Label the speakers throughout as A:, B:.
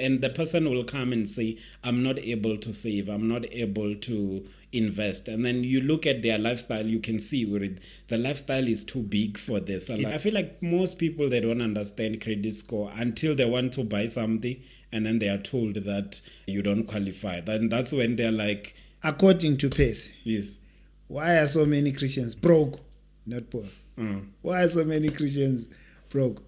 A: and the person will come and say, I'm not able to save, I'm not able to invest. And then you look at their lifestyle, you can see where the lifestyle is too big for this. I feel like most people, they don't understand credit score until they want to buy something and then they are told that you don't qualify. Then that's when they're like...
B: According to Percy,
A: yes,
B: why are so many Christians broke, not poor? Why are so many Christians broke?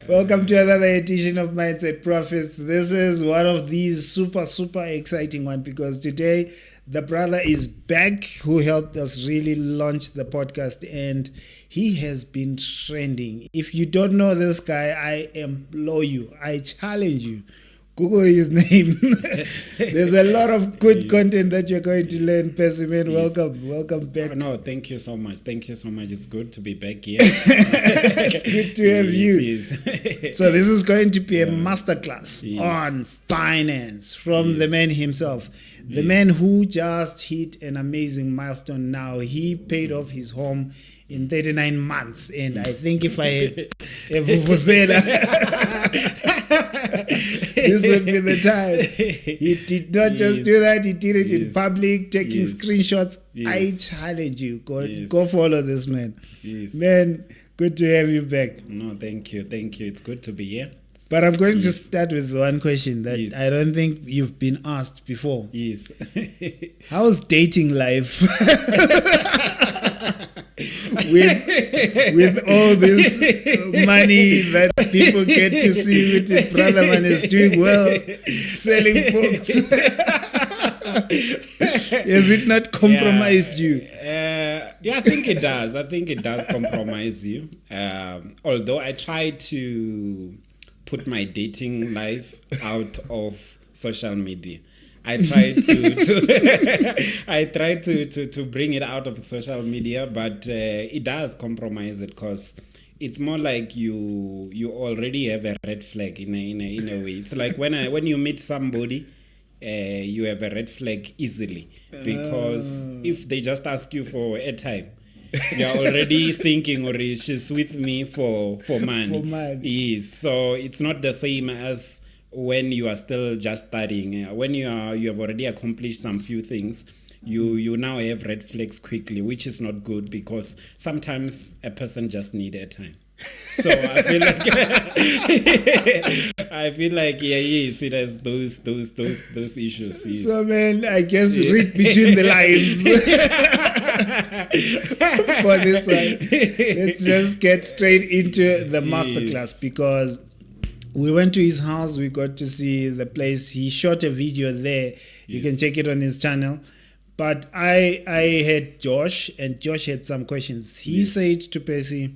B: Welcome to another edition of Mindset Profits. This is one of these super exciting one because today the brother is back who helped us really launch the podcast, and he has been trending. If you don't know this guy, I implore you, I challenge you, Google his name. There's a lot of good content that you're going to learn. Percy, man, welcome back.
A: Oh, no, thank you so much. It's good to be back here.
B: It's good to have you. So this is going to be a masterclass on finance from the man himself. The man who just hit an amazing milestone now. He paid off his home in 39 months. And I think if I had a vuvuzela, this would be the time. He did not just do that. He did it in public, taking screenshots. I challenge you. Go follow this man. Man, good to have you back.
A: No, thank you. It's good to be here.
B: But I'm going to start with one question that I don't think you've been asked before.
A: Yes.
B: How's dating life? with all this money that people get to see with it, brother man is doing well, selling books. Has it not compromised you?
A: I think it does. I think it does compromise you. Although I try to put my dating life out of social media. I try to bring it out of social media, but it does compromise it because it's more like you already have a red flag in a way. It's like when you meet somebody, you have a red flag easily because if they just ask you for airtime, you're already thinking, or she's with me for money. Yes, so it's not the same as when you are still just studying. When you have already accomplished some few things, you now have red flags quickly, which is not good because sometimes a person just need airtime. So I feel like yes, it has those issues. Yes.
B: So man, I guess read between the lines for this one. Let's just get straight into the masterclass because we went to his house. We got to see the place. He shot a video there. You can check it on his channel. But I had Josh, and Josh had some questions. He said to Percy,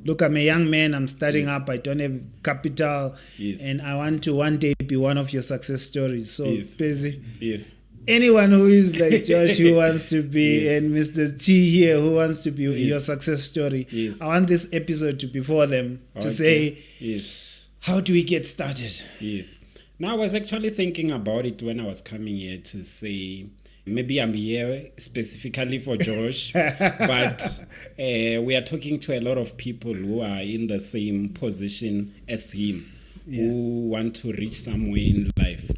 B: look, I'm a young man. I'm starting up. I don't have capital. And I want to one day be one of your success stories. So, Percy, anyone who is like Josh who wants to be, and Mr. T here who wants to be your success story, I want this episode to be for them to say, how do we get started?
A: Yes. Now, I was actually thinking about it when I was coming here to say, maybe I'm here specifically for Josh, but we are talking to a lot of people who are in the same position as him, who want to reach somewhere in life.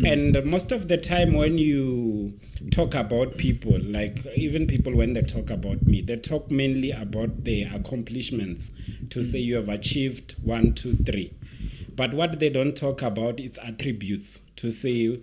A: And most of the time when you talk about people, like even people when they talk about me, they talk mainly about their accomplishments to say you have achieved 1, 2, 3. But what they don't talk about is attributes to say,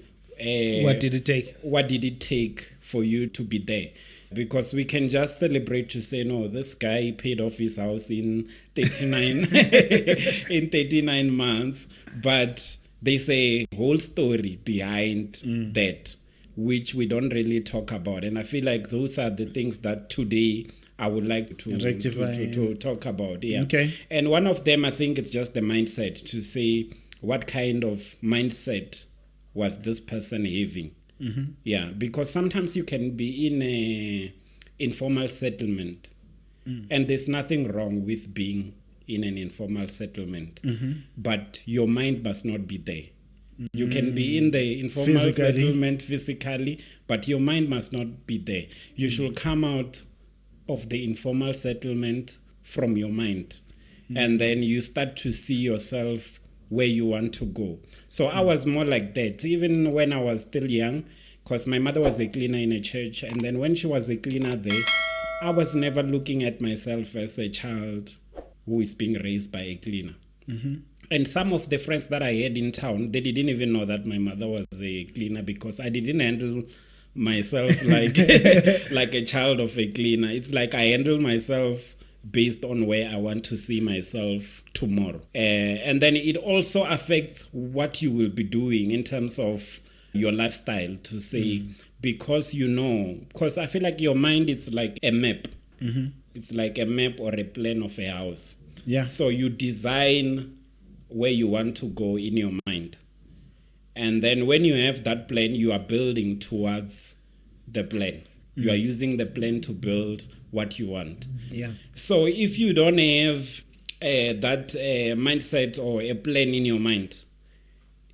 B: what did it take?
A: What did it take for you to be there? Because we can just celebrate to say, no, this guy paid off his house in 39 months. But there's a whole story behind that, which we don't really talk about. And I feel like those are the things that today I would like to talk about. Yeah.
B: Okay.
A: And one of them, I think it's just the mindset to say what kind of mindset was this person having. Yeah, because sometimes you can be in a informal settlement and there's nothing wrong with being in an informal settlement, but your mind must not be there. You can be in the informal
B: Physically.
A: settlement physically, but your mind must not be there. You should come out of the informal settlement from your mind. And then you start to see yourself where you want to go. So I was more like that, even when I was still young, because my mother was a cleaner in a church. And then when she was a cleaner there, I was never looking at myself as a child who is being raised by a cleaner. And some of the friends that I had in town, they didn't even know that my mother was a cleaner, because I didn't handle myself like like a child of a cleaner. It's like I handle myself based on where I want to see myself tomorrow. And then it also affects what you will be doing in terms of your lifestyle, to say, because because I feel like your mind is like a map. It's like a map or a plan of a house.
B: Yeah.
A: So you design where you want to go in your mind. And then when you have that plan, you are building towards the plan. You are using the plan to build what you want.
B: Yeah.
A: So if you don't have that mindset or a plan in your mind,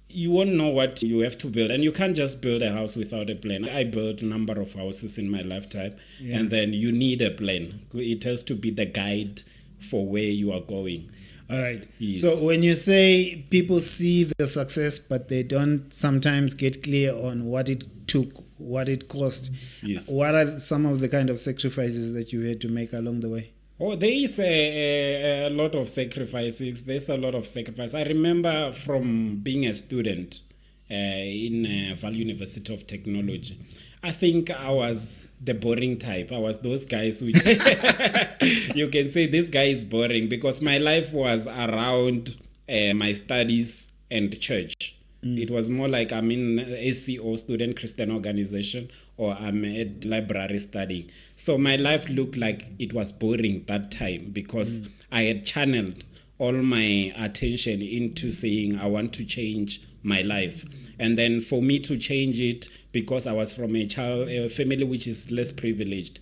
A: you won't know what you have to build. And you can't just build a house without a plan. I built a number of houses in my lifetime.
B: Yeah.
A: And then you need a plan. It has to be the guide for where you are going.
B: All right.
A: Yes.
B: So when you say people see the success, but they don't sometimes get clear on what it took, what it cost,
A: Yes.
B: what are some of the kind of sacrifices that you had to make along the way?
A: Oh, there is a lot of sacrifices. There's a lot of sacrifice. I remember from being a student in Val University of Technology. I think I was the boring type. I was those guys who you can say this guy is boring, because my life was around my studies and church. It was more like I'm in ACO, Student Christian Organization, or I'm at library studying. So my life looked like it was boring that time, because I had channeled all my attention into saying I want to change my life. And then for me to change it, because I was from a family which is less privileged,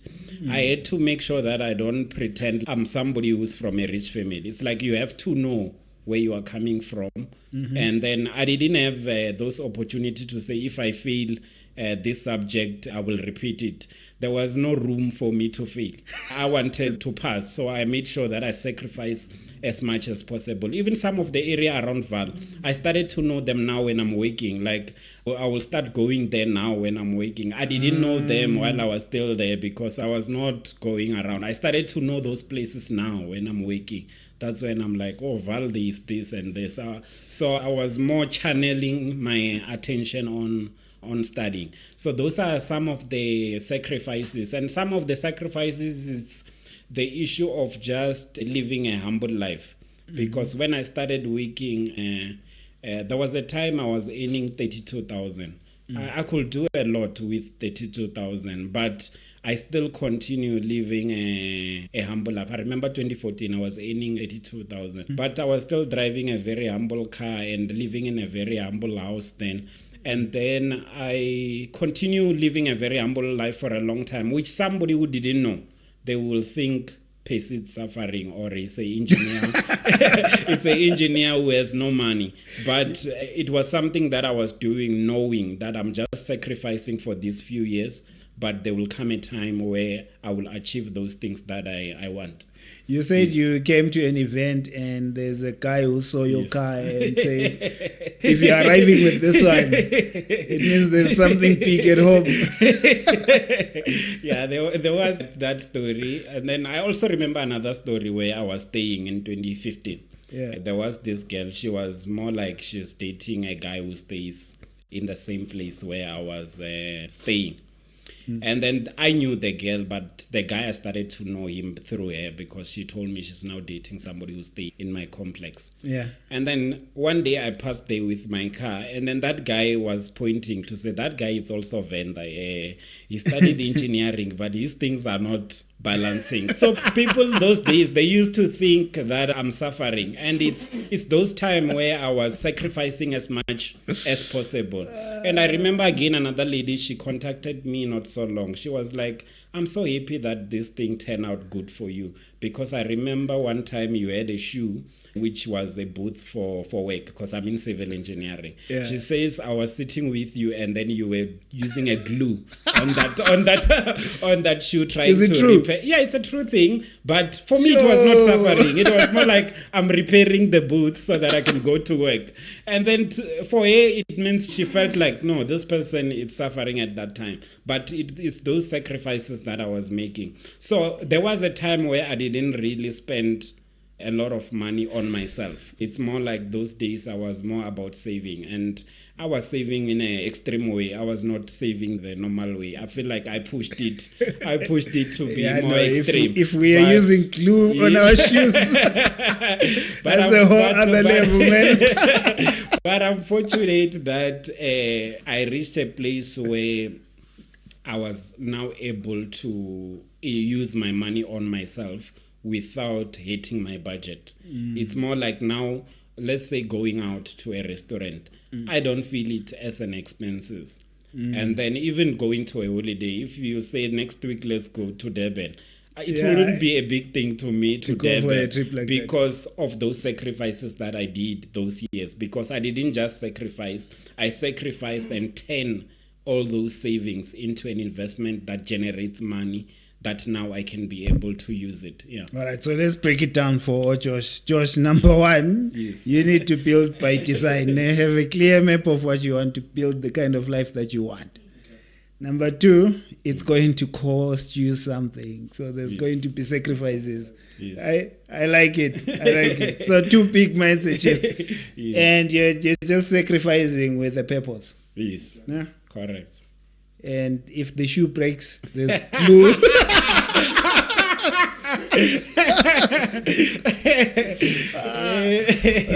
A: I had to make sure that I don't pretend I'm somebody who's from a rich family. It's like you have to know where you are coming from. And then I didn't have those opportunities to say, if I fail this subject, I will repeat it. There was no room for me to fail. I wanted to pass, so I made sure that I sacrificed as much as possible. Even some of the area around Val, I started to know them now when I'm working. Like, I will start going there now when I'm working. I didn't know them while I was still there, because I was not going around. I started to know those places now when I'm working. That's when I'm like, oh, Val, this and this. So I was more channeling my attention on studying. So those are some of the sacrifices. And some of the sacrifices is the issue of just living a humble life. Because when I started working, there was a time I was earning 32,000. I could do a lot with 32,000, but I still continue living a humble life. I remember 2014, I was earning 82,000, but I was still driving a very humble car and living in a very humble house then. And then I continue living a very humble life for a long time, which somebody who didn't know, they will think Percy suffering, or he's an engineer. It's an engineer who has no money. But it was something that I was doing, knowing that I'm just sacrificing for these few years, but there will come a time where I will achieve those things that I want.
B: You said you came to an event and there's a guy who saw your car and said, if you're arriving with this one, it means there's something big at home.
A: Yeah, there was that story. And then I also remember another story where I was staying in 2015.
B: Yeah.
A: There was this girl. She was more like she's dating a guy who stays in the same place where I was staying. And then I knew the girl, but the guy, I started to know him through her, because she told me she's now dating somebody who stays in my complex.
B: Yeah.
A: And then one day I passed there with my car, and then that guy was pointing to say, that guy is also a vendor. He studied engineering, but his things are not balancing. So people those days, they used to think that I'm suffering, and it's those time where I was sacrificing as much as possible. And I remember again another lady, she contacted me not so long. She was like, I'm so happy that this thing turned out good for you, because I remember one time you had a shoe which was a boots for work, because I'm in civil engineering.
B: Yeah.
A: She says I was sitting with you and then you were using a glue on that shoe trying
B: Is it
A: to
B: true?
A: repair. Yeah, it's a true thing, but for me it was not suffering. It was more like I'm repairing the boots so that I can go to work. And then for her it means she felt like, no, this person is suffering at that time, but it is those sacrifices that I was making. So there was a time where I didn't really spend a lot of money on myself. It's more like those days I was more about saving, and I was saving in an extreme way. I was not saving the normal way. I feel like I pushed it to be more extreme.
B: If we are using glue on our shoes, that's a whole other level, man.
A: But I'm fortunate that I reached a place where I was now able to use my money on myself without hitting my budget. It's more like now, let's say going out to a restaurant, I don't feel it as an expenses. And then even going to a holiday, if you say next week let's go to Durban, it wouldn't be a big thing to me to
B: go
A: Durban
B: for a trip like
A: because of those sacrifices that I did those years. Because I didn't just sacrifice, I sacrificed and turn all those savings into an investment that generates money that now I can be able to use it. Yeah.
B: All right, so let's break it down for Josh. Josh, number one,
A: Yes.
B: you need to build by design. Have a clear map of what you want to build, the kind of life that you want. Number two, it's going to cost you something. So there's going to be sacrifices.
A: Yes.
B: I like it. So two big mindset shifts.
A: Yes.
B: And you're just sacrificing with a purpose.
A: Yes.
B: Yeah?
A: Correct.
B: And if the shoe breaks, there's glue. All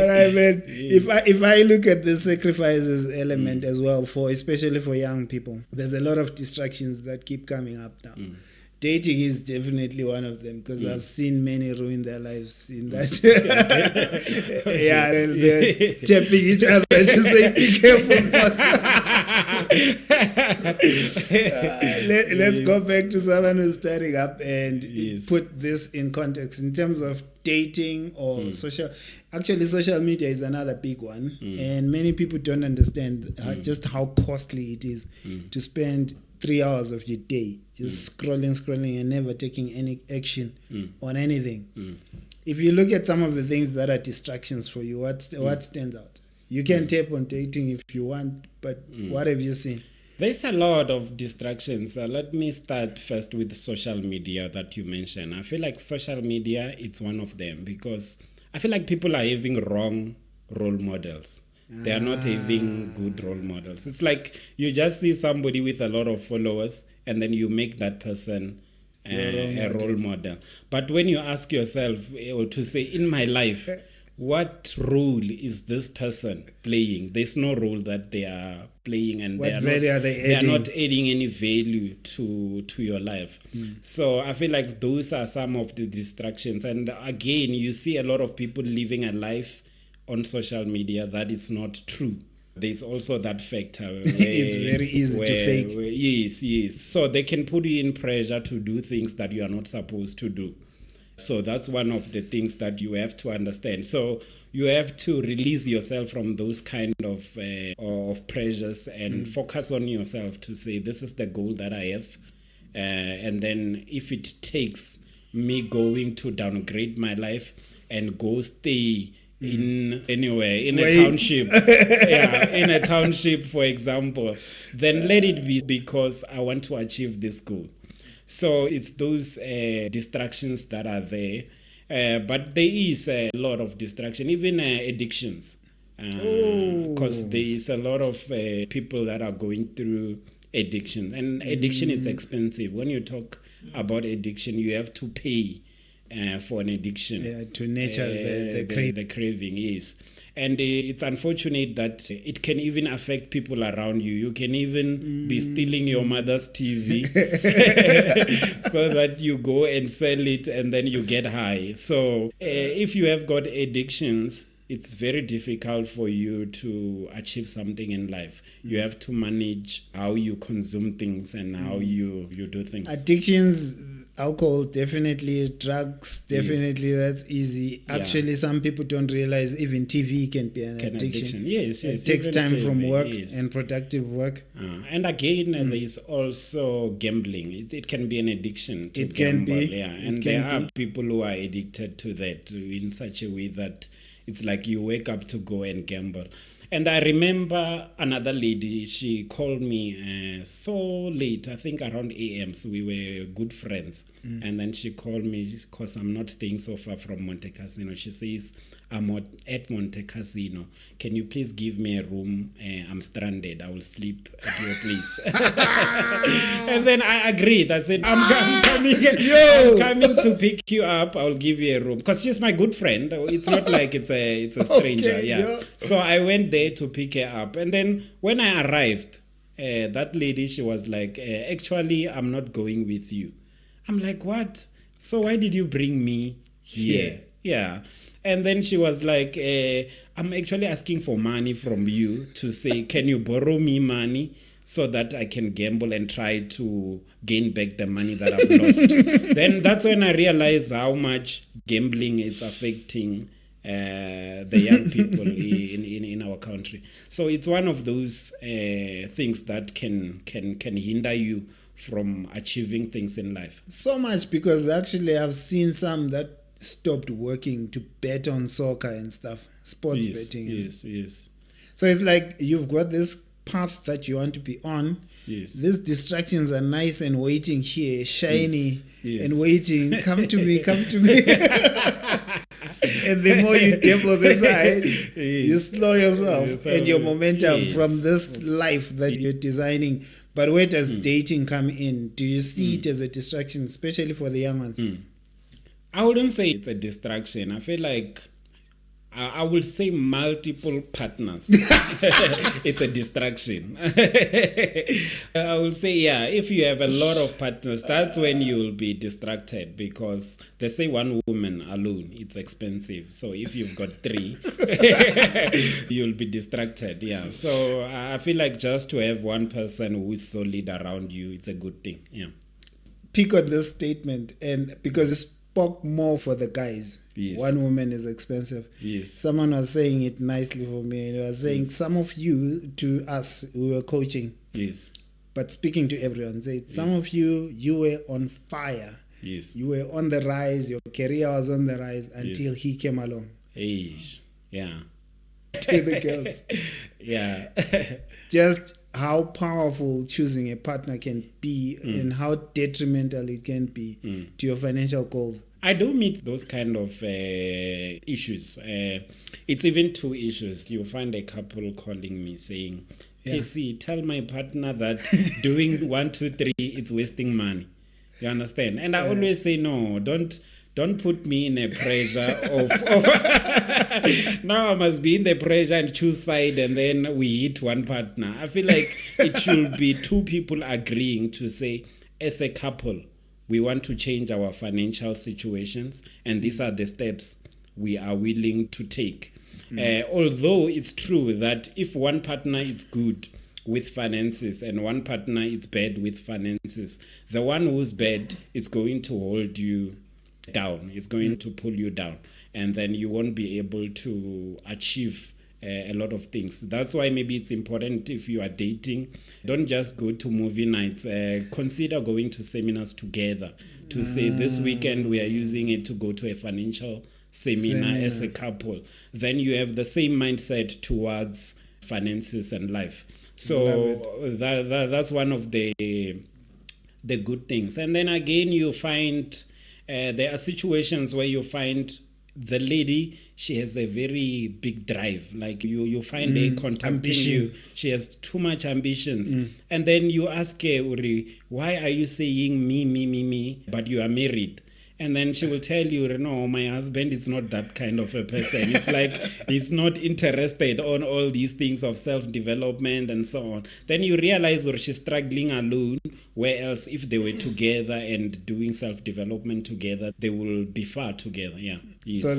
B: right, man. If I look at the sacrifices element as well, especially for young people, there's a lot of distractions that keep coming up now. Dating is definitely one of them, because I've seen many ruin their lives in that. They're tapping each other to say, "Be careful, boss." Let's go back to someone who's starting up and put this in context in terms of dating or social. Actually, social media is another big one, and many people don't understand just how costly it is to spend 3 hours of your day just scrolling and never taking any action on anything. If you look at some of the things that are distractions for you, what stands out? You can tap on dating if you want, but what have you seen?
A: There's a lot of distractions. Let me start first with social media that you mentioned. I feel like social media, it's one of them, because I feel like people are having wrong role models. They are not having good role models. It's like you just see somebody with a lot of followers and then you make that person a role model. But when you ask yourself, or to say, in my life, what role is this person playing? There's no role that they are playing, and
B: what value are they
A: are not adding any value to your life. So I feel like those are some of the distractions. And again, you see a lot of people living a life on social media that is not true. There's also that factor where
B: it's very easy to fake.
A: Yes. So they can put you in pressure to do things that you are not supposed to do. So that's one of the things that you have to understand. So you have to release yourself from those kind of pressures and focus on yourself to say, this is the goal that I have. And then if it takes me going to downgrade my life and go stay in a township, in a township, for example, then let it be, because I want to achieve this goal. So it's those distractions that are there, but there is a lot of distraction, even addictions, because there is a lot of people that are going through addiction, and addiction is expensive. When you talk about addiction, you have to pay for an addiction.
B: To nurture
A: the craving is. And it's unfortunate that it can even affect people around you. You can even be stealing your mother's TV so that you go and sell it and then you get high. So if you have got addictions, it's very difficult for you to achieve something in life. You have to manage how you consume things and how you do things.
B: Addictions Alcohol, definitely. Drugs, definitely. That's easy. Actually, some people don't realize even TV can be an addiction.
A: Yes.
B: It takes time
A: TV,
B: from work and productive work.
A: And again, there is also gambling. It can be an addiction to gamble. And there are people who are addicted to that in such a way that it's like you wake up to go and gamble. And I remember another lady, she called me so late, I think around AM, so we were good friends. And then she called me because I'm not staying so far from Monte Cassino. She says, I'm at Monte Cassino. Can you please give me a room? I'm stranded. I will sleep at your place. And then I agreed. I said, I'm coming to pick you up. I'll give you a room. Because she's my good friend. It's not like it's a stranger. So I went there to pick her up. And then when I arrived, that lady, she was like, actually, I'm not going with you. I'm like, what? So why did you bring me here? Yeah. And then she was like, I'm actually asking for money from you to say, can you borrow me money so that I can gamble and try to gain back the money that I've lost? Then that's when I realized how much gambling is affecting the young people in our country. So it's one of those things that can hinder you from achieving things in life.
B: So much, because actually I've seen some that stopped working to bet on soccer and stuff, sports betting.
A: Yes.
B: So it's like you've got this path that you want to be on. These distractions are nice and waiting here, shiny and waiting. Come to me. And the more you dabble this side, you slow yourself and your momentum from this life that you're designing. But where does dating come in? Do you see it as a distraction, especially for the young ones?
A: I wouldn't say it's a distraction. I feel like I would say multiple partners. It's a distraction. I would say, if you have a lot of partners, that's when you'll be distracted, because they say one woman alone, it's expensive. So if you've got 3, you'll be distracted. Yeah. So I feel like just to have one person who is solid around you, it's a good thing. Yeah.
B: Pick on this statement, and because it spoke more for the guys. One woman is expensive. Someone was saying it nicely for me. They were saying some of you, to us, we were coaching. But speaking to everyone, say some of you were on fire. You were on the rise. Your career was on the rise until he came along.
A: Yeah.
B: To the girls.
A: Yeah.
B: Just how powerful choosing a partner can be and how detrimental it can be to your financial goals.
A: I do meet those kind of issues. It's even 2 issues. You'll find a couple calling me saying, Percy, tell my partner that doing 1, 2, 3, it's wasting money. You understand? And I always say, no, don't put me in a pressure of now I must be in the pressure and choose side and then we hit one partner. I feel like it should be 2 people agreeing to say, as a couple, we want to change our financial situations, and these are the steps we are willing to take. Although it's true that if one partner is good with finances and one partner is bad with finances, the one who's bad is going to hold you down, it's going to pull you down, and then you won't be able to achieve a lot of things. That's why maybe it's important, if you are dating, don't just go to movie nights. Consider going to seminars together to say this weekend we are using it to go to a financial seminar as a couple. Then you have the same mindset towards finances and life. So that's one of the good things. And then again, you find there are situations where you find the lady, she has a very big drive. Like you find her contacting you. She has too much ambitions. And then you ask her, Uri, why are you saying me, but you are married? And then she will tell you, no, my husband is not that kind of a person. It's like he's not interested on all these things of self-development and so on. Then you realize, or she's struggling alone, where else if they were together and doing self-development together, they will be far together. Yeah. Yes.
B: So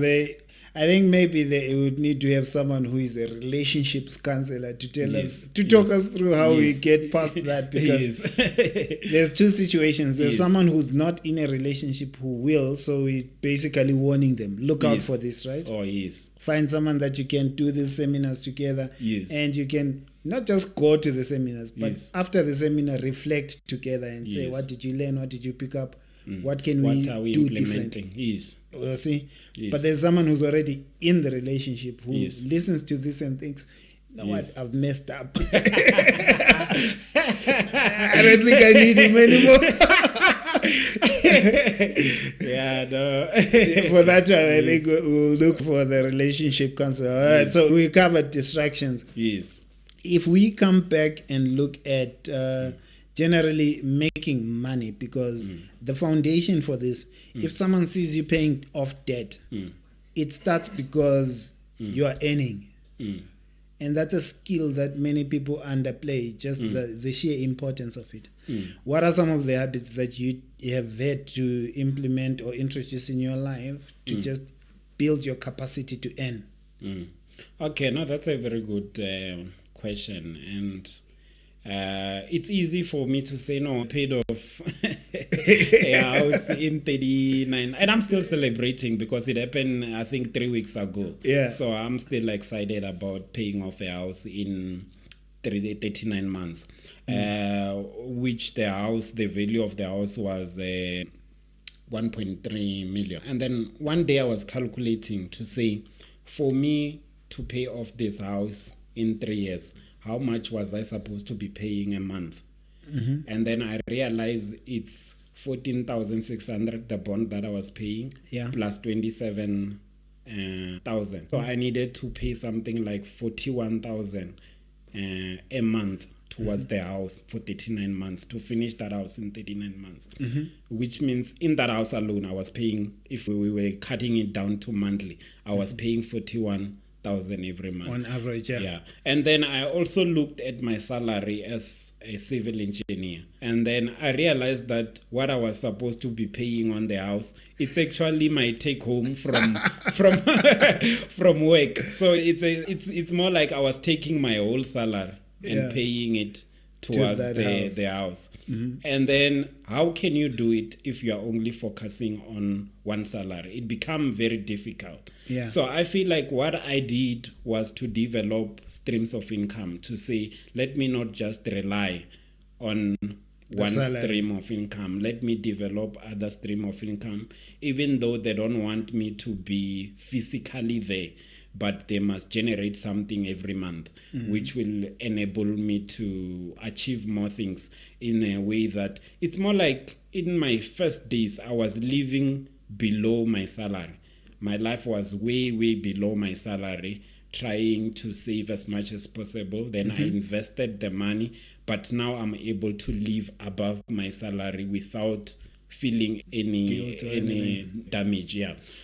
B: I think maybe they would need to have someone who is a relationships counselor to tell
A: Yes,
B: us, to talk
A: yes,
B: us through how we
A: yes.
B: get past that, because there's two situations. There's
A: Yes.
B: someone who's not in a relationship who will, so he's basically warning them, look out
A: Yes.
B: for this, right?
A: Oh, yes.
B: Find someone that you can do these seminars together,
A: Yes.
B: and you can not just go to the seminars, but
A: Yes.
B: after the seminar reflect together and say,
A: Yes.
B: what did you learn, what did you pick up, what can
A: What are we
B: do
A: implementing?
B: differently?
A: Yes.
B: We'll see.
A: Yes.
B: But there's someone who's already in the relationship who
A: Yes.
B: listens to this and thinks, you know
A: Yes.
B: what, I've messed up. I don't think I need him anymore.
A: Yeah, no.
B: For that one, I think we'll look for the relationship counselor. All right,
A: Yes.
B: so we covered distractions.
A: Yes.
B: If we come back and look at generally making money, because the foundation for this, if someone sees you paying off debt, it starts because you are earning. And that's a skill that many people underplay, just the sheer importance of it. What are some of the habits that you have had to implement or introduce in your life to just build your capacity to earn?
A: Okay, no, that's a very good question. And it's easy for me to say, no, I paid off a house in 39. And I'm still celebrating because it happened, I think, 3 weeks ago.
B: Yeah.
A: So I'm still excited about paying off a house in 39 months. Which the value of the house was 1.3 million. And then one day I was calculating to say, for me to pay off this house in 3 years, how much was I supposed to be paying a month? And then I realized it's 14,600, the bond that I was paying, plus 27,000. So I needed to pay something like 41,000 a month towards the house for 39 months to finish that house in 39 months. Which means in that house alone, I was paying, if we were cutting it down to monthly, I was paying 41,000 every month
B: On average,
A: yeah. And then I also looked at my salary as a civil engineer, and then I realized that what I was supposed to be paying on the house, it's actually my take home from from work. So it's more like I was taking my whole salary and paying it towards the house. And then how can you do it if you are only focusing on one salary? It becomes very difficult. So I feel like what I did was to develop streams of income, to say, let me not just rely on one stream of income. Let me develop other stream of income, even though they don't want me to be physically there, but they must generate something every month, which will enable me to achieve more things in a way that it's more like in my first days, I was living below my salary. My life was way, way below my salary, trying to save as much as possible. Then I invested the money, but now I'm able to live above my salary without feeling any damage.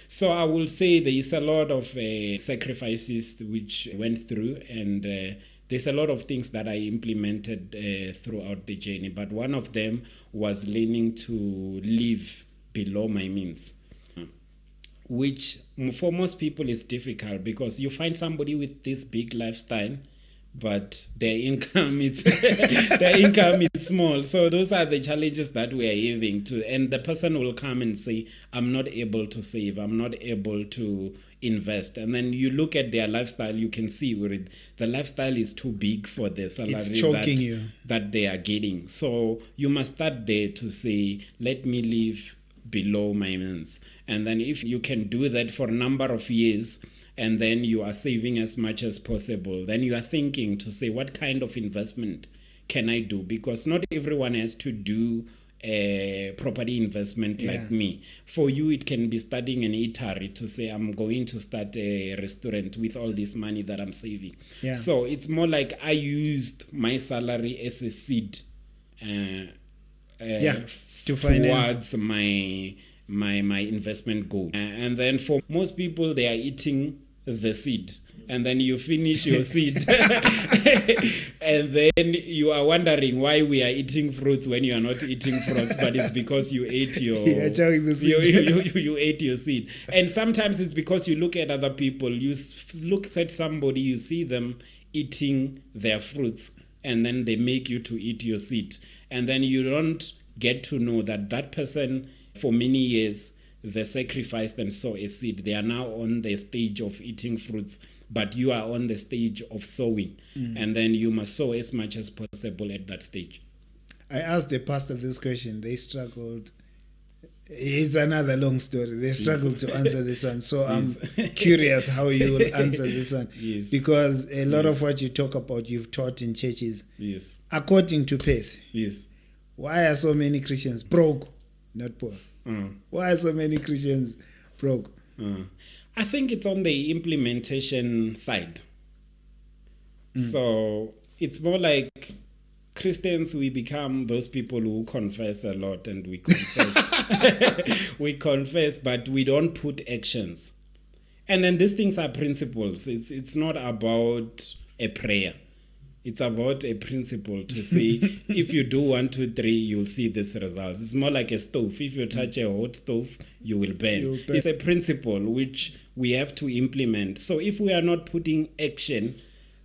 A: So I will say there is a lot of sacrifices which went through, and there's a lot of things that I implemented throughout the journey, but one of them was learning to live below my means, which for most people is difficult, because you find somebody with this big lifestyle, but their income is small. So those are the challenges that we are having to, and the person will come and say, I'm not able to save, I'm not able to invest. And then you look at their lifestyle, you can see where the lifestyle is too big for the salary that they are getting. So you must start there to say, let me live below my means. And then if you can do that for a number of years, and then you are saving as much as possible, then you are thinking to say, what kind of investment can I do? Because not everyone has to do a property investment like me. For you, it can be starting an eatery, to say, I'm going to start a restaurant with all this money that I'm saving. So it's more like I used my salary as a seed
B: to
A: towards my investment goal. And then for most people, they are eating the seed, and then you finish your seed. And then you are wondering why we are eating fruits when you are not eating fruits, but it's because you ate your you ate your seed. And sometimes it's because you look at other people, you look at somebody, you see them eating their fruits, and then they make you to eat your seed, and then you don't get to know that person for many years they sacrificed and sow a seed. They are now on the stage of eating fruits, but you are on the stage of sowing. And then you must sow as much as possible at that stage.
B: I asked the pastor this question. They struggled. It's another long story. They struggled to answer this one. So I'm curious how you will answer this one. Because a lot of what you talk about, you've taught in churches. According to Percy, why are so many Christians broke, not poor? Why are so many Christians broke?
A: I think it's on the implementation side. So it's more like Christians, we become those people who confess a lot, and we confess. We confess, but we don't put actions. And then these things are principles. It's not about a prayer. It's about a principle to say, if you do 1, 2, 3, you'll see this results. It's more like a stove. If you touch a hot stove, you will burn. It's a principle which we have to implement. So if we are not putting action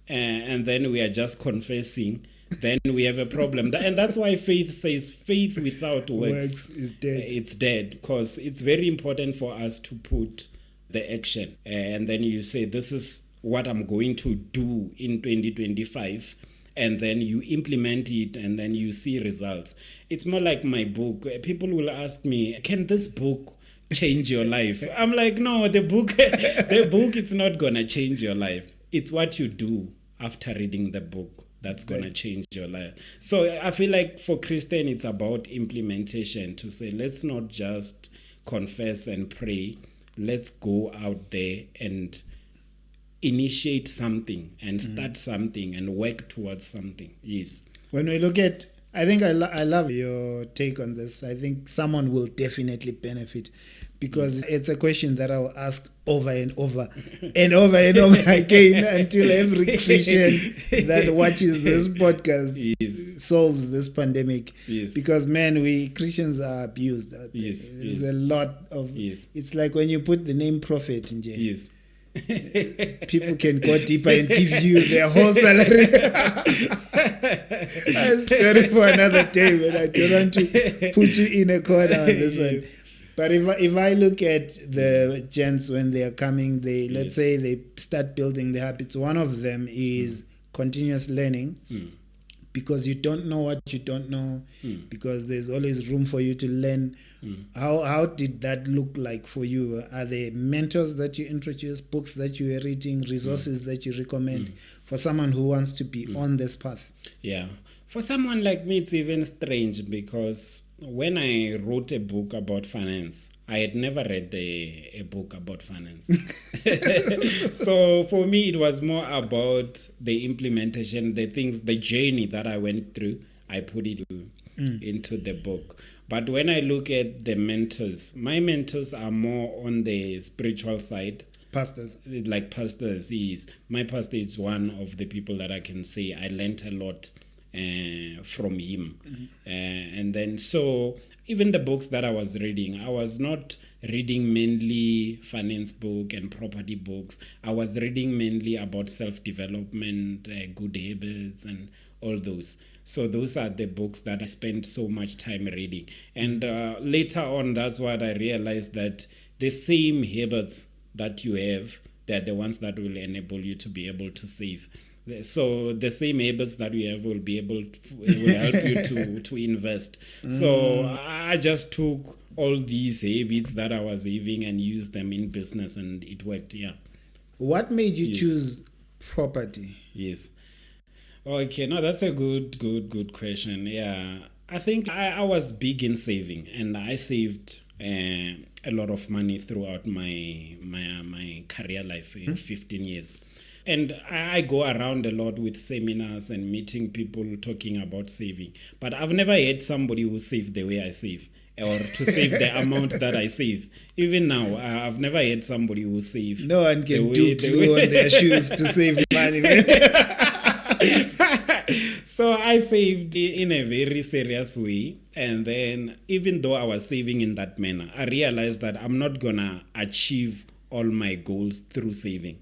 A: and then we are just confessing, then we have a problem. And that's why faith says faith without works
B: is dead.
A: It's dead, because it's very important for us to put the action. And then you say, this is what I'm going to do in 2025, and then you implement it, and then you see results. It's more like my book. People will ask me, can this book change your life? I'm like, no, the book it's not gonna change your life. It's what you do after reading the book that's gonna change your life. So I feel like for Christian, it's about implementation, to say, let's not just confess and pray. Let's go out there and initiate something and start something and work towards something. Yes.
B: When we look at, I think I love your take on this. I think someone will definitely benefit, because it's a question that I'll ask over and over and over and over again until every Christian that watches this podcast solves this pandemic. Because man, we Christians are abused. There's a lot of. It's like when you put the name prophet in jail. People can go deeper and give you their whole salary. That's a story for another day, man. I don't want to put you in a corner on this one. But if I look at the gents when they are coming, let's say they start building the habits. One of them is continuous learning. Because you don't know what you don't know, because there's always room for you to learn. How did that look like for you? Are there mentors that you introduce, books that you are reading, resources that you recommend for someone who wants to be on this path? Yeah.
A: For someone like me, it's even strange, because when I wrote a book about finance, I had never read a book about finance. So for me, it was more about the implementation, the things, the journey that I went through. I put it into the book. But when I look at the mentors, my mentors are more on the spiritual side.
B: Pastors.
A: Like pastors. My pastor is one of the people that I can say I learned a lot from him. And then so even the books that I was reading, I was not reading mainly finance book and property books. I was reading mainly about self-development, good habits, and all those. So those are the books that I spent so much time reading. And later on, that's what I realized, that the same habits that you have, they're the ones that will enable you to be able to save. So the same habits that we have will help you to invest. So I just took all these habits that I was having and used them in business, and it worked. Yeah.
B: What made you choose property?
A: Yes. Okay. No, that's a good question. Yeah. I think I was big in saving, and I saved a lot of money throughout my career life, 15 years. And I go around a lot with seminars and meeting people talking about saving. But I've never had somebody who saved the way I save. or to save the amount that I save. Even now, I've never had somebody who save.
B: No one can do glue on their shoes to save money.
A: So I saved in a very serious way. And then even though I was saving in that manner, I realized that I'm not going to achieve all my goals through saving.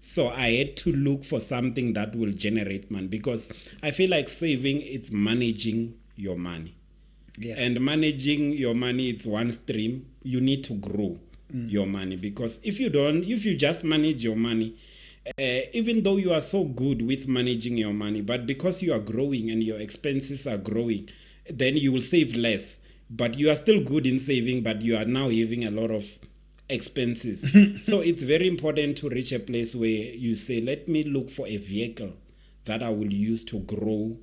A: So I had to look for something that will generate money, because I feel like saving, it's managing your money.
B: Yeah.
A: And managing your money, it's one stream. You need to grow your money, because if you just manage your money, even though you are so good with managing your money, but because you are growing and your expenses are growing, then you will save less. But you are still good in saving, but you are now having a lot of expenses. So it's very important to reach a place where you say, let me look for a vehicle that I will use to grow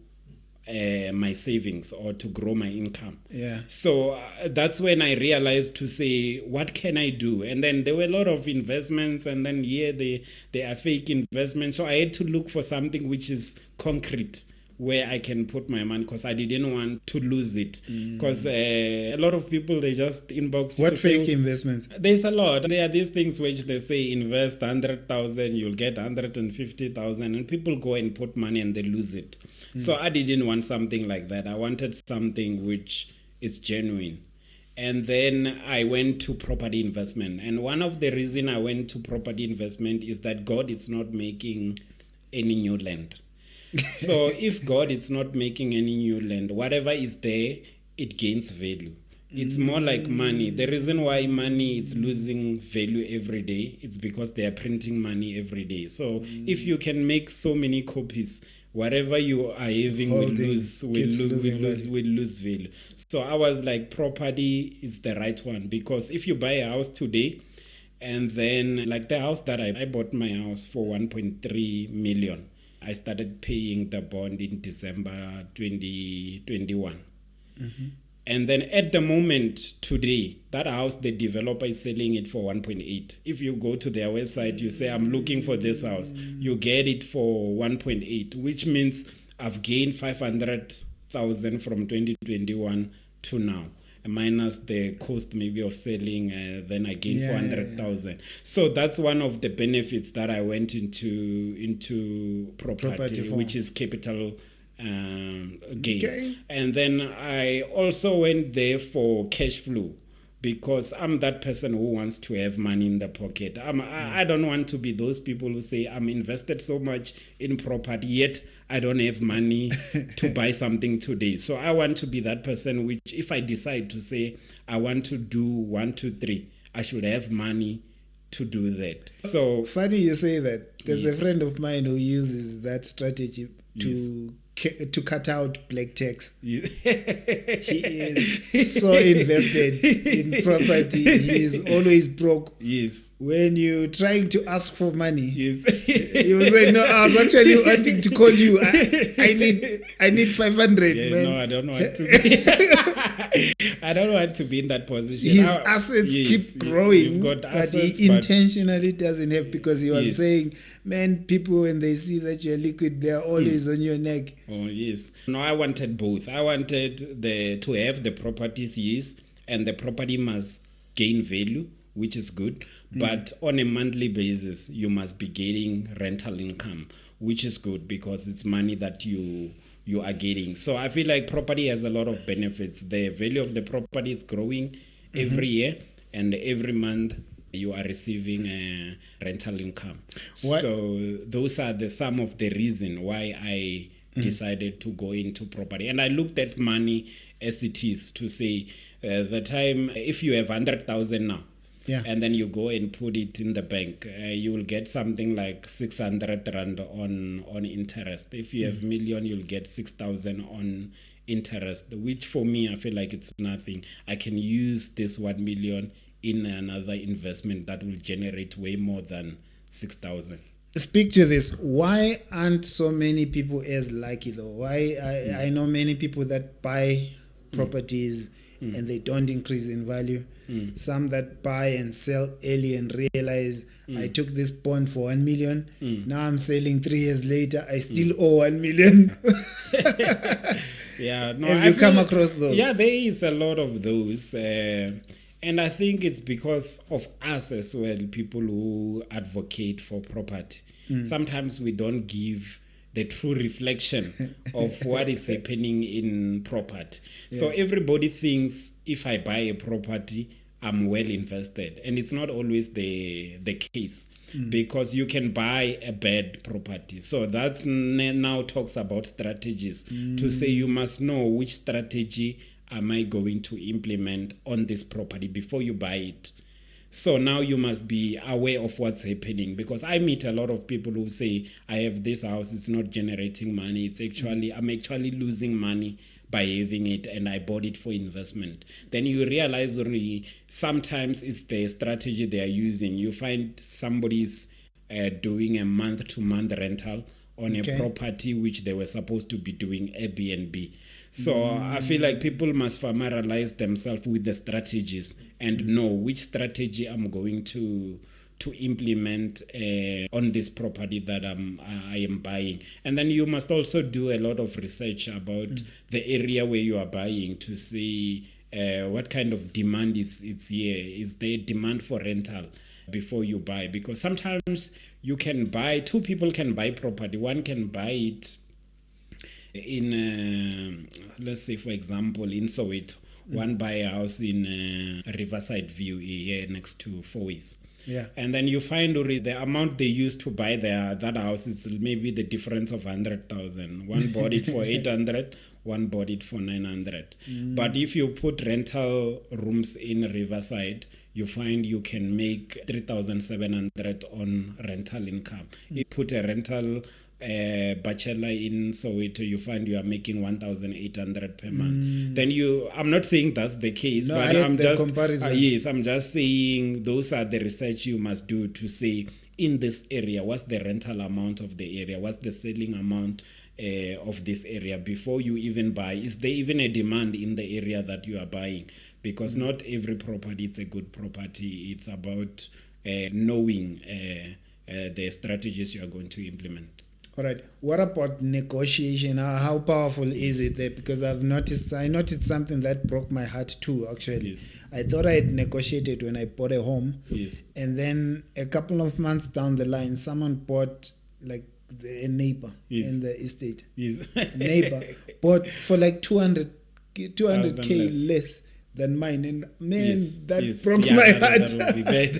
A: my savings or to grow my income.
B: Yeah.
A: So that's when I realized to say, what can I do? And then there were a lot of investments, and then they are fake investments. So I had to look for something which is concrete, where I can put my money, because I didn't want to lose it. Because a lot of people, they just inbox.
B: What fake investments?
A: There's a lot. There are these things which they say, invest 100,000, you'll get 150,000, and people go and put money and they lose it. So I didn't want something like that. I wanted something which is genuine. And then I went to property investment. And one of the reasons I went to property investment is that God is not making any new land. So if God is not making any new land, whatever is there, it gains value. It's more like money. The reason why money is losing value every day, it's because they are printing money every day. So if you can make so many copies, whatever you are having will lose value. So I was like, property is the right one, because if you buy a house today, and then like the house that I bought my house for 1.3 million. I started paying the bond in December 2021. And then at the moment today, that house, the developer is selling it for 1.8. If you go to their website, you say, I'm looking for this house, you get it for 1.8, which means I've gained 500,000 from 2021 to now. Minus the cost maybe of selling, then I gained 400,000. So that's one of the benefits that I went into property which is capital gain. Okay. And then I also went there for cash flow, because I'm that person who wants to have money in the pocket. I don't want to be those people who say, I'm invested so much in property, yet I don't have money to buy something today. So I want to be that person which, if I decide to say, I want to do 1, 2, 3, I should have money to do that. So
B: funny you say that. There's a friend of mine who uses that strategy to cut out black tax. He is so invested in property. He is always broke.
A: Yes.
B: When you're trying to ask for money,
A: yes.
B: He was like, no, I was actually wanting to call you. I need 500.
A: Yeah,
B: man.
A: No, I don't want to be. I don't want to be in that position.
B: His assets keep growing,
A: but
B: he intentionally doesn't have, because he was saying, man, people, when they see that you're liquid, they're always on your neck.
A: Oh, yes. No, I wanted both. I wanted to have the properties, yes, and the property must gain value, which is good. But on a monthly basis, you must be getting rental income, which is good, because it's money that you are getting. So I feel like property has a lot of benefits. The value of the property is growing every year, and every month you are receiving rental income. So those are some of the reason why I decided to go into property. And I looked at money as it is, to say the time, if you have 100,000 now, and then you go and put it in the bank, you will get something like 600 rand on interest. If you have million, you'll get 6,000 on interest, which for me, I feel like it's nothing. I can use this 1 million in another investment that will generate way more than 6,000.
B: Speak to this. Why aren't so many people as lucky though? Why I know many people that buy properties and they don't increase in value. Some that buy and sell early and realize I took this bond for 1 million. Now I'm selling 3 years later. I still owe 1 million.
A: Yeah, no,
B: Have you come across those?
A: Yeah, there is a lot of those. And I think it's because of us as well, people who advocate for property. Sometimes we don't give the true reflection of what is happening in property. So everybody thinks if I buy a property, I'm well invested. And it's not always the case. Because you can buy a bad property. So that's now talks about strategies to say you must know which strategy am I going to implement on this property before you buy it. So now you must be aware of what's happening, because I meet a lot of people who say I have this house, it's not generating money, it's actually I'm actually losing money by having it, and I bought it for investment. Then you realize really sometimes it's the strategy they are using. You find somebody's doing a month-to-month rental on a property which they were supposed to be doing Airbnb. So I feel like people must familiarize themselves with the strategies and know which strategy I'm going to implement on this property that I am buying. And then you must also do a lot of research about the area where you are buying to see what kind of demand is here. Is there demand for rental before you buy? Because sometimes you can buy, two people can buy property. One can buy it in, let's say, for example, in Soweto. One buy a house in Riverside View here next to Four Ways.
B: Yeah.
A: And then you find the amount they used to buy that house is maybe the difference of 100,000. One bought it for 800, one bought it for 900. But if you put rental rooms in Riverside, you find you can make 3,700 on rental income. You put a rental bachelor in Soweto, you find you are making 1,800 per month. Then I'm not saying that's the case, but I'm just yes, I'm just saying those are the research you must do to say in this area what's the rental amount of the area, what's the selling amount of this area before you even buy. Is there even a demand in the area that you are buying? Because not every property is a good property. It's about knowing the strategies you are going to implement.
B: All right. What about negotiation? How powerful is it there? Because I noticed something that broke my heart too, actually.
A: Yes.
B: I thought I had negotiated when I bought a home.
A: Yes.
B: And then a couple of months down the line, someone bought like a neighbor in the estate.
A: Yes.
B: A neighbor bought for like 200K less than mine, and man, that broke my heart.
A: That would be bad.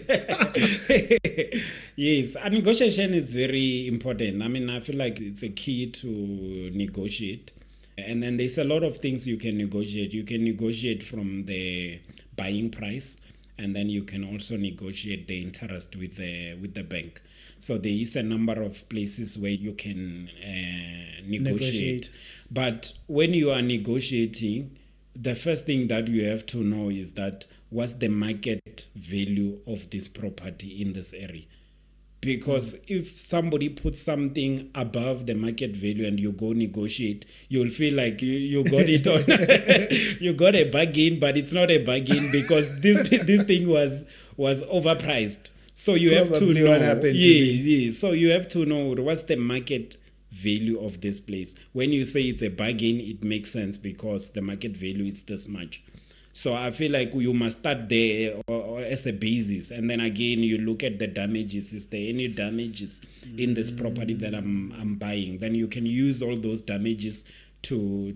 A: Yes, and negotiation is very important. I mean, I feel like it's a key to negotiate. And then there's a lot of things you can negotiate. You can negotiate from the buying price, and then you can also negotiate the interest with the bank. So there is a number of places where you can negotiate. But when you are negotiating, the first thing that you have to know is that what's the market value of this property in this area? Because if somebody puts something above the market value and you go negotiate, you'll feel like you got it on. You got a bargain, but it's not a bargain because this thing was overpriced. So you have to know
B: what happened.
A: So you have to know what's the market value of this place. When you say it's a bargain, it makes sense because the market value is this much. So I feel like you must start there or as a basis, and then again you look at the damages. Is there any damages in this property that I'm buying? Then you can use all those damages to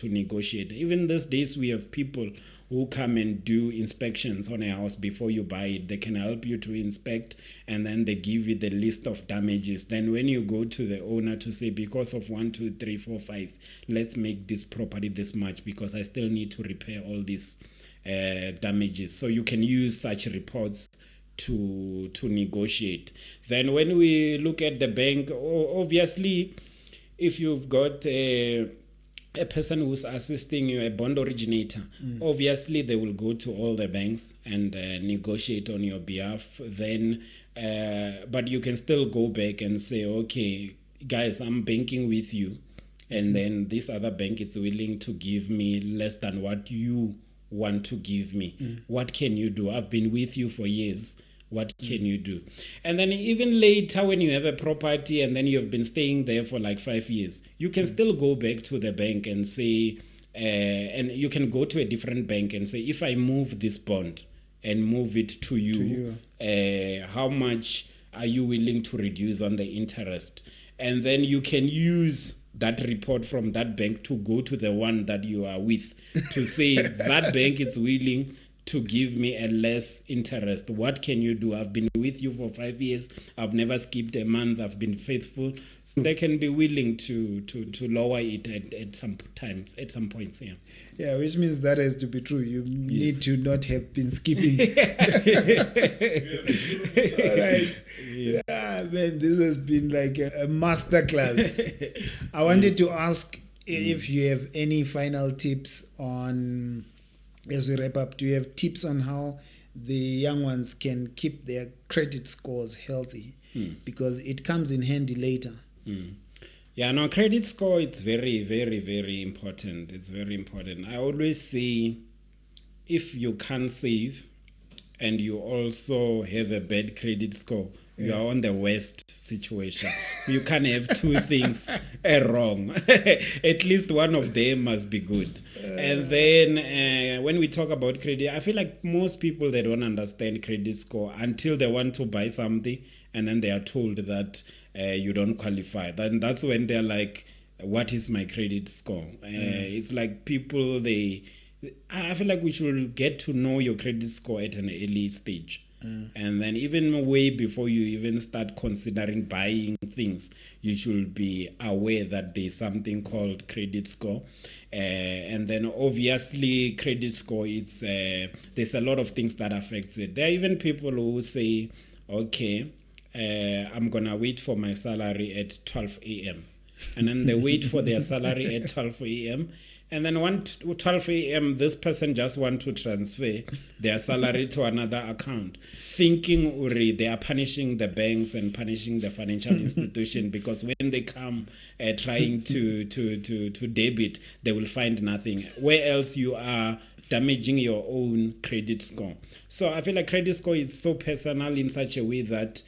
A: negotiate. Even these days we have people who come and do inspections on a house before you buy it. They can help you to inspect, and then they give you the list of damages. Then when you go to the owner to say, because of 1, 2, 3, 4, 5, let's make this property this much because I still need to repair all these damages. So you can use such reports to negotiate. Then when we look at the bank, obviously if you've got a person who's assisting you, a bond originator, obviously they will go to all the banks and negotiate on your behalf. Then, but you can still go back and say, okay, guys, I'm banking with you, and then this other bank is willing to give me less than what you want to give me. What can you do? I've been with you for years. What can you do? And then even later, when you have a property and then you've been staying there for like 5 years, you can still go back to the bank and say, and you can go to a different bank and say, if I move this bond and move it to you, how much are you willing to reduce on the interest? And then you can use that report from that bank to go to the one that you are with to say that bank is willing to give me a less interest. What can you do? I've been with you for 5 years. I've never skipped a month. I've been faithful. So they can be willing to lower it at some times, at some points. Yeah.
B: Yeah, which means that has to be true. You need to not have been skipping. All right. Yes. Yeah, man, this has been like a masterclass. I wanted to ask if you have any final tips on, as we wrap up, do you have tips on how the young ones can keep their credit scores healthy? Because it comes in handy later.
A: Yeah, no, credit score, it's very, very, very important. It's very important. I always say, if you can't save and you also have a bad credit score, you are on the worst situation. You can't have two things wrong. At least one of them must be good. And then when we talk about credit, I feel like most people, they don't understand credit score until they want to buy something and then they are told that you don't qualify. Then that's when they're like, what is my credit score? It's like people, I feel like we should get to know your credit score at an early stage. And then even way before you even start considering buying things, you should be aware that there's something called credit score. And then obviously credit score, it's there's a lot of things that affects it. There are even people who say, okay, I'm going to wait for my salary at 12 a.m. And then they wait for their salary at 12 a.m. And then 12 a.m., this person just want to transfer their salary to another account, thinking they are punishing the banks and punishing the financial institution, because when they come trying to debit, they will find nothing. Where else you are damaging your own credit score. So I feel like credit score is so personal in such a way that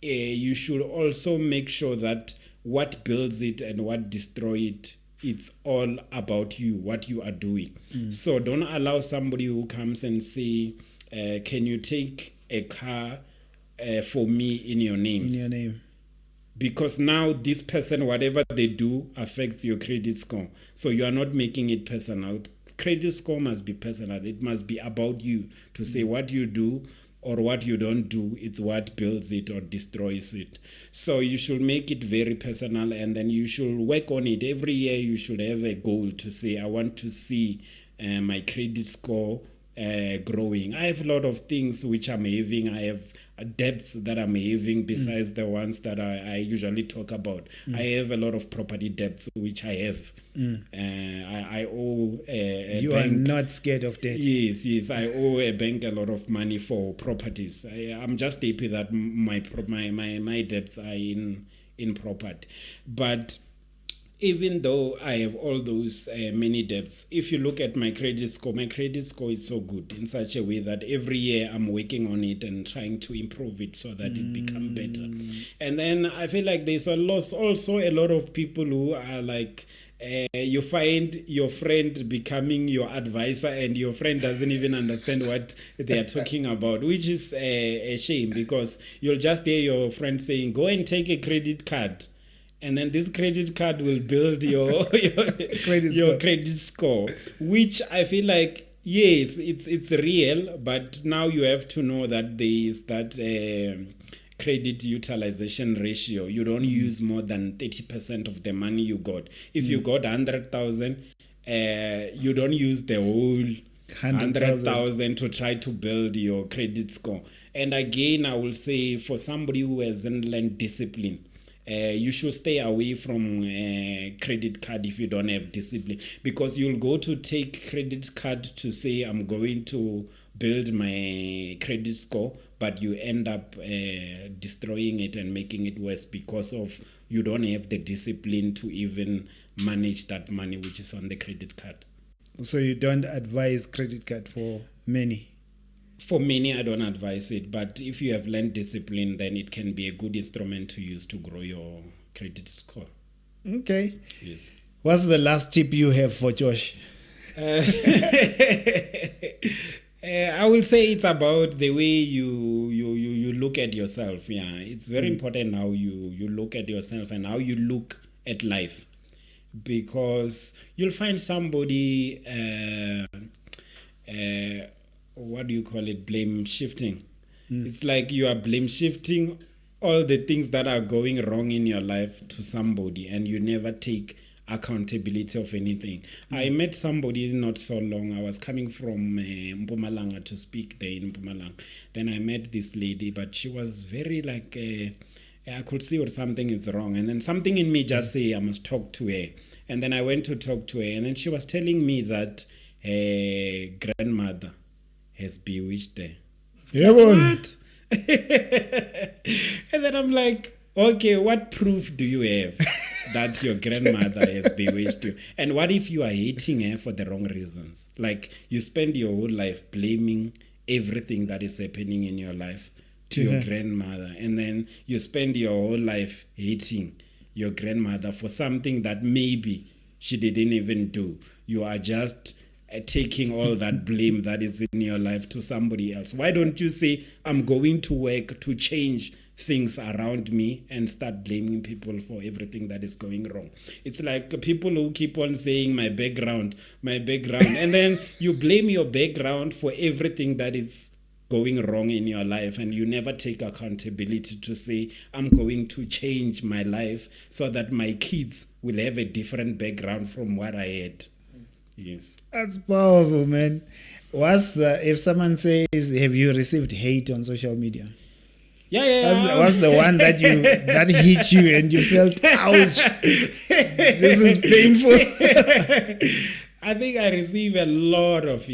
A: you should also make sure that what builds it and what destroys it, it's all about you, what you are doing. So don't allow somebody who comes and say, can you take a car for me in your names?
B: In your name.
A: Because now this person, whatever they do, affects your credit score. So you are not making it personal. Credit score must be personal. It must be about you to say what you do or what you don't do. It's what builds it or destroys it. So you should make it very personal, and then you should work on it. Every year you should have a goal to say, I want to see my credit score growing. I have a lot of things which I'm having. I have debts that I'm having besides the ones that I usually talk about. I have a lot of property debts which I have. I owe a
B: you
A: bank.
B: are not scared of debt.
A: Yes. I owe a bank a lot of money for properties. I'm just happy that my debts are in property. But even though I have all those many debts, if you look at my credit score is so good in such a way that every year I'm working on it and trying to improve it so that it becomes better. And then I feel like there's also a lot of people who are like, you find your friend becoming your advisor and your friend doesn't even understand what they are talking about, which is a shame, because you'll just hear your friend saying, go and take a credit card. And then this credit card will build your credit score, which I feel like, yes, it's real, but now you have to know that there is that credit utilization ratio. You don't use more than 30% of the money you got. If you got 100,000, you don't use the whole 100,000 to try to build your credit score. And again, I will say, for somebody who hasn't learned discipline, you should stay away from credit card if you don't have discipline, because you'll go to take credit card to say, I'm going to build my credit score, but you end up destroying it and making it worse because of you don't have the discipline to even manage that money which is on the credit card.
B: So you don't advise credit card for many?
A: For many, I don't advise it, but if you have learned discipline, then it can be a good instrument to use to grow your credit score.
B: Okay.
A: Yes.
B: What's the last tip you have for Josh?
A: I will say it's about the way you look at yourself. Yeah, it's very important how you look at yourself and how you look at life, because you'll find somebody what do you call it, blame shifting. It's like you are blame shifting all the things that are going wrong in your life to somebody, and you never take accountability of anything. I met somebody not so long. I was coming from Mpumalanga to speak there in Mpumalanga. Then I met this lady, but she was very like I could see or something is wrong, and then something in me just say I must talk to her. And then I went to talk to her, and then she was telling me that her grandmother has bewitched her.
B: Yeah,
A: What? And then I'm like, okay, what proof do you have that your grandmother has bewitched you? And what if you are hating her for the wrong reasons? Like, you spend your whole life blaming everything that is happening in your life to your grandmother, and then you spend your whole life hating your grandmother for something that maybe she didn't even do. You are just taking all that blame that is in your life to somebody else. Why don't you say, I'm going to work to change things around me, and start blaming people for everything that is going wrong? It's like people who keep on saying my background, and then you blame your background for everything that is going wrong in your life, and you never take accountability to say, I'm going to change my life so that my kids will have a different background from what I had. Yes.
B: That's powerful, man. If someone says, have you received hate on social media?
A: Yeah.
B: What's the one that hit you and you felt, ouch, this is painful?
A: I think I receive a lot of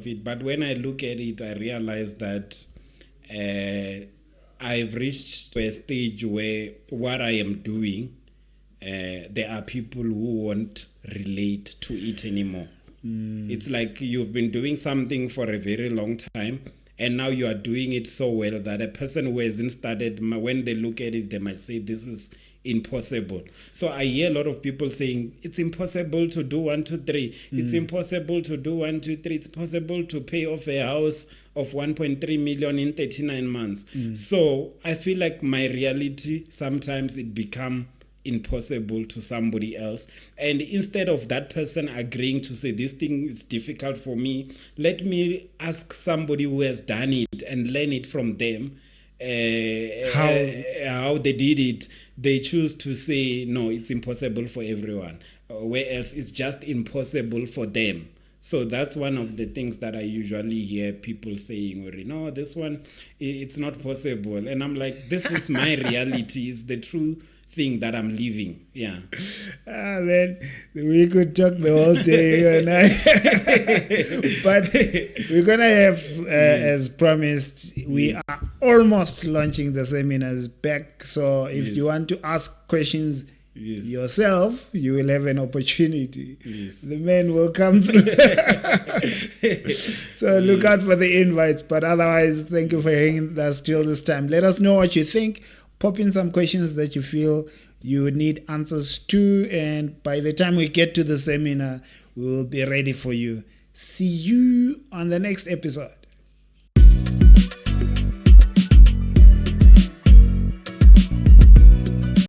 A: it. But when I look at it, I realize that I've reached a stage where what I am doing, there are people who won't relate to it anymore. It's like you've been doing something for a very long time, and now you are doing it so well that a person who hasn't started, when they look at it, they might say, this is impossible. So I hear a lot of people saying, it's impossible to do 1, 2, 3. It's impossible to do 1, 2, 3. It's possible to pay off a house of 1.3 million in 39 months. So I feel like my reality, sometimes it become impossible to somebody else, and instead of that person agreeing to say, this thing is difficult for me, let me ask somebody who has done it and learn it from them, how they did it. They choose to say, no, it's impossible for everyone, whereas it's just impossible for them. So that's one of the things that I usually hear people saying, no, this one, it's not possible. And I'm like, this is my reality. It's the true thing that I'm living. Yeah.
B: Man, we could talk the whole day, you and I. But we're gonna have, as promised, we are almost launching the seminars back. So if you want to ask questions yourself, you will have an opportunity. The men will come through. So look out for the invites. But otherwise, thank you for hanging us till this time. Let us know what you think. Pop in some questions that you feel you need answers to, and by the time we get to the seminar, we will be ready for you. See you on the next episode.